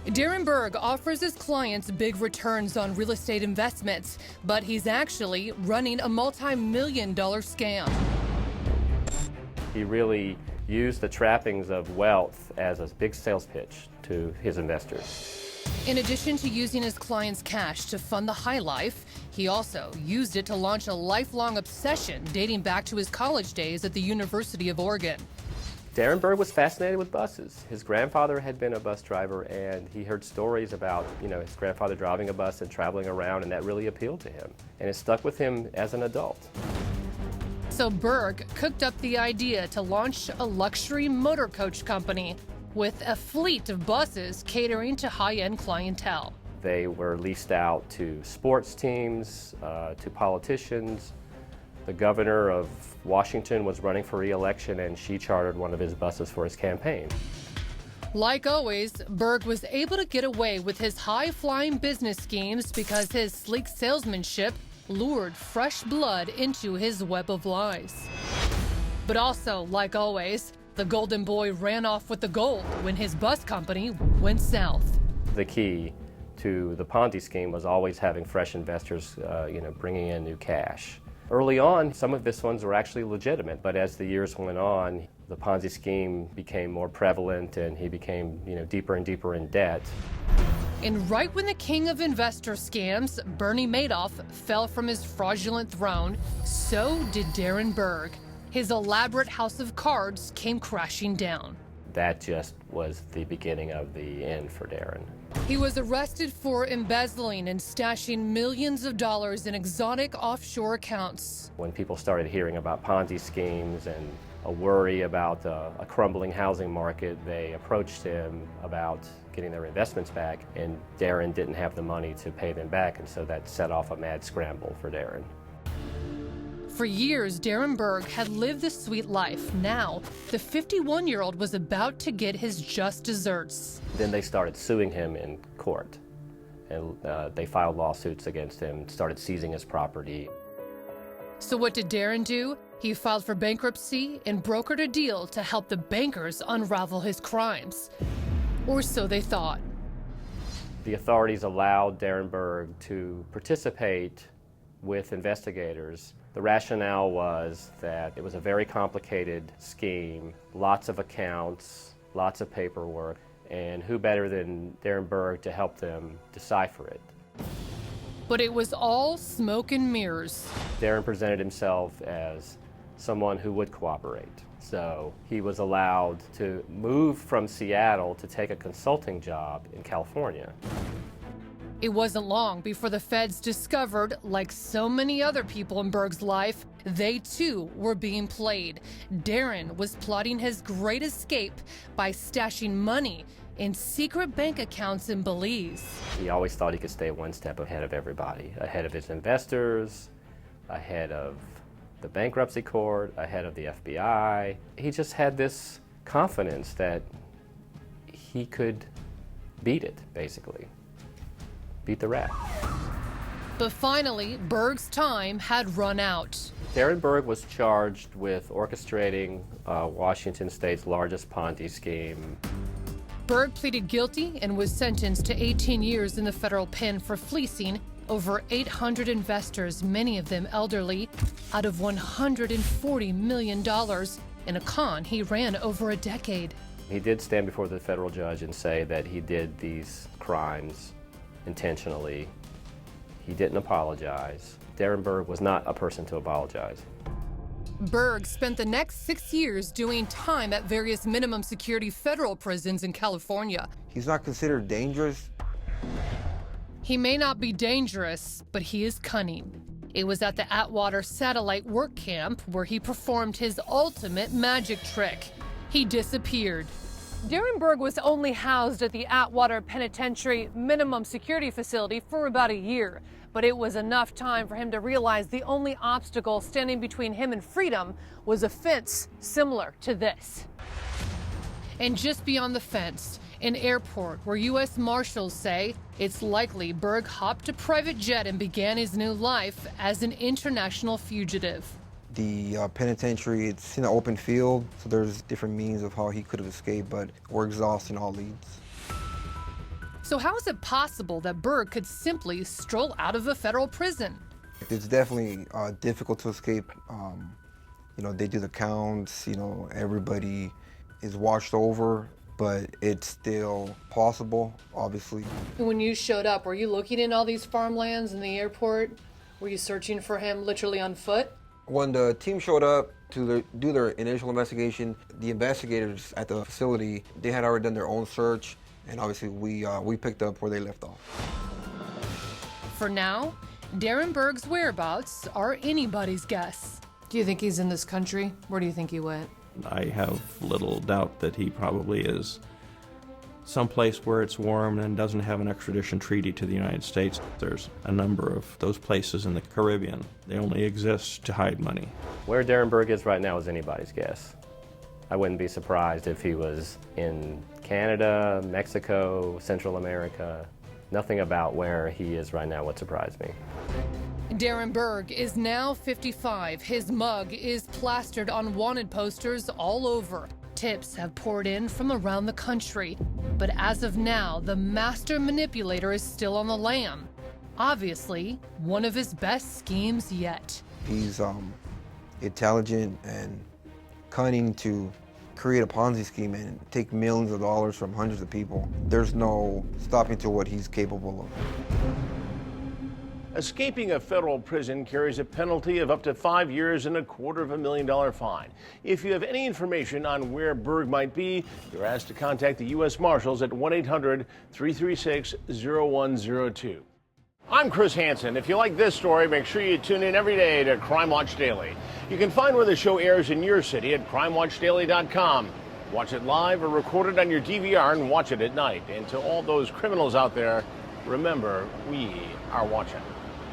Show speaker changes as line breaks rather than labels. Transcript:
Darren Berg offers his clients big returns on real estate investments, but he's actually running a multi-million-dollar scam.
He really used the trappings of wealth as a big sales pitch to his investors.
In addition to using his clients' cash to fund the high life, he also used it to launch a lifelong obsession dating back to his college days at the University of Oregon.
Darren Berg was fascinated with buses. His grandfather had been a bus driver, and he heard stories about, his grandfather driving a bus and traveling around, and that really appealed to him. And it stuck with him as an adult.
So Berg cooked up the idea to launch a luxury motor coach company with a fleet of buses catering to high-end clientele.
They were leased out to sports teams, to politicians. The governor of Washington was running for re-election, and she chartered one of his buses for his campaign.
Like always, Berg was able to get away with his high-flying business schemes because his sleek salesmanship lured fresh blood into his web of lies. But also, like always, the golden boy ran off with the gold when his bus company went south.
The key to the Ponzi scheme was always having fresh investors, bringing in new cash. Early on, some of his funds were actually legitimate, but as the years went on, the Ponzi scheme became more prevalent and he became, deeper and deeper in debt.
And right when the king of investor scams, Bernie Madoff, fell from his fraudulent throne, so did Darren Berg. His elaborate house of cards came crashing down.
That just was the beginning of the end for Darren.
He was arrested for embezzling and stashing millions of dollars in exotic offshore accounts.
When people started hearing about Ponzi schemes and a worry about a crumbling housing market, they approached him about getting their investments back, and Darren didn't have the money to pay them back, and so that set off a mad scramble for Darren.
For years, Darren Berg had lived the sweet life. Now, the 51-year-old was about to get his just desserts.
Then they started suing him in court, and they filed lawsuits against him, started seizing his property.
So what did Darren do? He filed for bankruptcy and brokered a deal to help the bankers unravel his crimes. Or so they thought.
The authorities allowed Darren Berg to participate with investigators. The rationale was that it was a very complicated scheme, lots of accounts, lots of paperwork, and who better than Darren Berg to help them decipher it.
But it was all smoke and mirrors.
Darren presented himself as someone who would cooperate. So he was allowed to move from Seattle to take a consulting job in California.
It wasn't long before the feds discovered, like so many other people in Berg's life, they too were being played. Darren was plotting his great escape by stashing money in secret bank accounts in Belize.
He always thought he could stay one step ahead of everybody, ahead of his investors, ahead of the bankruptcy court, ahead of the FBI. He just had this confidence that he could beat it, basically. Beat the rat.
But finally, Berg's time had run out.
Darren Berg was charged with orchestrating Washington State's largest Ponzi scheme.
Berg pleaded guilty and was sentenced to 18 years in the federal pen for fleecing over 800 investors, many of them elderly, out of $140 million in a con he ran over a decade.
He did stand before the federal judge and say that he did these crimes intentionally. He didn't apologize. Darren Berg was not a person to apologize.
Berg spent the next 6 years doing time at various minimum security federal prisons in California.
He's not considered dangerous.
He may not be dangerous, but he is cunning. It was at the Atwater Satellite Work Camp where he performed his ultimate magic trick. He disappeared. Darren Berg was only housed at the Atwater Penitentiary Minimum Security Facility for about a year, but it was enough time for him to realize the only obstacle standing between him and freedom was a fence similar to this. And just beyond the fence, an airport where U.S. Marshals say it's likely Berg hopped a private jet and began his new life as an international fugitive.
The penitentiary, it's in an open field, so there's different means of how he could have escaped, but we're exhausting all leads.
So how is it possible that Berg could simply stroll out of a federal prison?
It's definitely difficult to escape. They do the counts, everybody is watched over, but it's still possible, obviously.
When you showed up, were you looking in all these farmlands in the airport? Were you searching for him literally on foot?
When the team showed up to do their initial investigation, the investigators at the facility, they had already done their own search, and obviously we picked up where they left off.
For now, Darren Berg's whereabouts are anybody's guess. Do you think he's in this country? Where do you think he went?
I have little doubt that he probably is someplace where it's warm and doesn't have an extradition treaty to the United States. There's a number of those places in the Caribbean. They only exist to hide money.
Where Darren Berg is right now is anybody's guess. I wouldn't be surprised if he was in Canada, Mexico, Central America. Nothing about where he is right now would surprise me.
Darren Berg is now 55. His mug is plastered on wanted posters all over. Tips have poured in from around the country. But as of now, the master manipulator is still on the lam. Obviously, one of his best schemes yet.
He's intelligent and cunning to create a Ponzi scheme and take millions of dollars from hundreds of people. There's no stopping to what he's capable of.
Escaping a federal prison carries a penalty of up to 5 years and $250,000 fine. If you have any information on where Berg might be, you're asked to contact the U.S. Marshals at 1-800-336-0102. I'm Chris Hansen. If you like this story, make sure you tune in every day to Crime Watch Daily. You can find where the show airs in your city at crimewatchdaily.com. Watch it live or record it on your DVR and watch it at night. And to all those criminals out there, remember, we are watching.